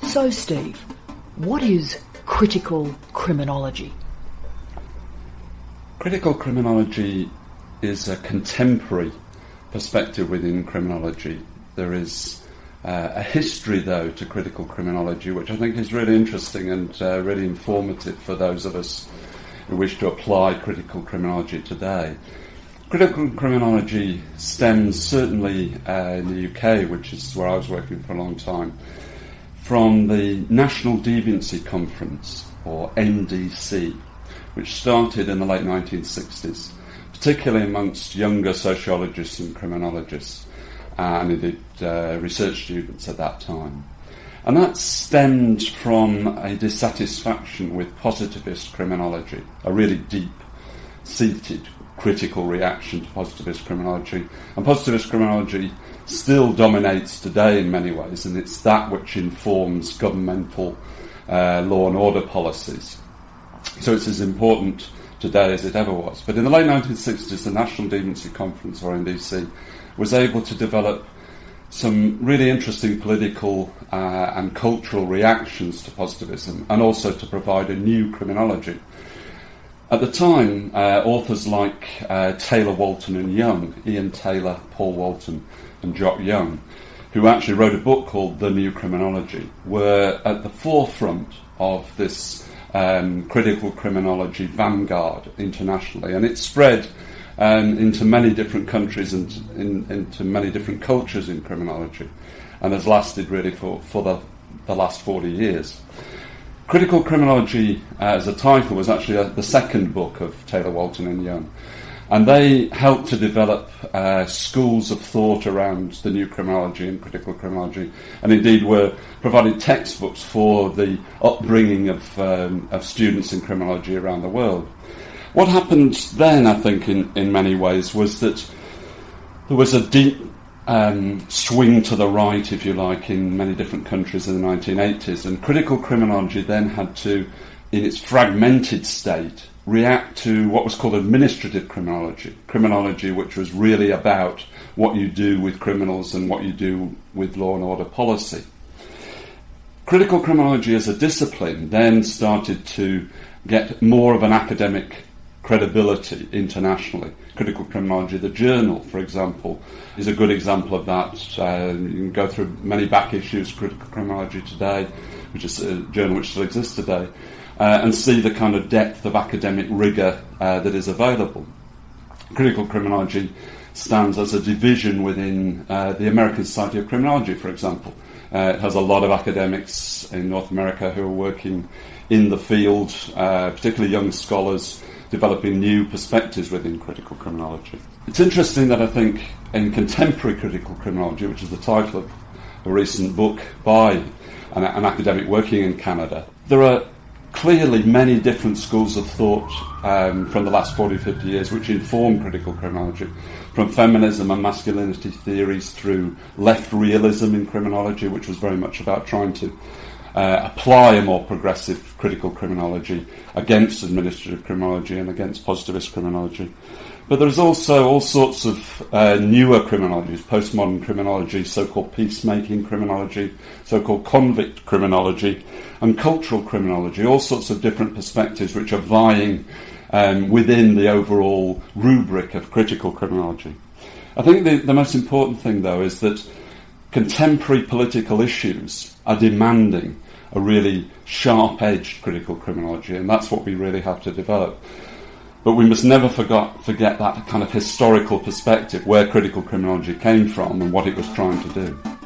So, Steve, what is critical criminology? Critical criminology is a contemporary perspective within criminology. There is a history, though, to critical criminology, which I think is really interesting and really informative for those of us who wish to apply critical criminology today. Critical criminology stems certainly in the UK, which is where I was working for a long time, from the National Deviancy Conference, or NDC, which started in the late 1960s, particularly amongst younger sociologists and criminologists, and indeed research students at that time. And that stemmed from a dissatisfaction with positivist criminology, a really deep-seated critical reaction to positivist criminology. And positivist criminology still dominates today in many ways, and it's that which informs governmental law and order policies. So it's as important today as it ever was. But in the late 1960s, the National Deviancy Conference, or NDC, was able to develop some really interesting political and cultural reactions to positivism, and also to provide a new criminology. At the time, authors like Taylor, Walton and Young, Ian Taylor, Paul Walton and Jock Young, who actually wrote a book called The New Criminology, were at the forefront of this critical criminology vanguard internationally, and it spread into many different countries and into many different cultures in criminology, and has lasted really for the last 40 years. Critical Criminology, as a title, was actually the second book of Taylor, Walton and Young, and they helped to develop schools of thought around the new criminology and critical criminology, and indeed were provided textbooks for the upbringing of students in criminology around the world. What happened then, I think, in many ways, was that there was a deep swing to the right, if you like, in many different countries in the 1980s, and critical criminology then had to, in its fragmented state, react to what was called administrative criminology, which was really about what you do with criminals and what you do with law and order policy. Critical criminology as a discipline then started to get more of an academic credibility internationally. Critical Criminology, the journal, for example, is a good example of that. You can go through many back issues of Critical Criminology today, which is a journal which still exists today, and see the kind of depth of academic rigour that is available. Critical Criminology stands as a division within the American Society of Criminology, for example. It has a lot of academics in North America who are working in the field, particularly young scholars, developing new perspectives within critical criminology. It's interesting that I think in contemporary critical criminology, which is the title of a recent book by an academic working in Canada, there are clearly many different schools of thought from the last 40, 50 years which inform critical criminology, from feminism and masculinity theories through left realism in criminology, which was very much about trying to apply a more progressive critical criminology against administrative criminology and against positivist criminology. But there's also all sorts of newer criminologies, postmodern criminology, so-called peacemaking criminology, so-called convict criminology, and cultural criminology, all sorts of different perspectives which are vying within the overall rubric of critical criminology. I think the most important thing, though, is that contemporary political issues are demanding a really sharp-edged critical criminology, and that's what we really have to develop. But we must never forget that kind of historical perspective, where critical criminology came from and what it was trying to do.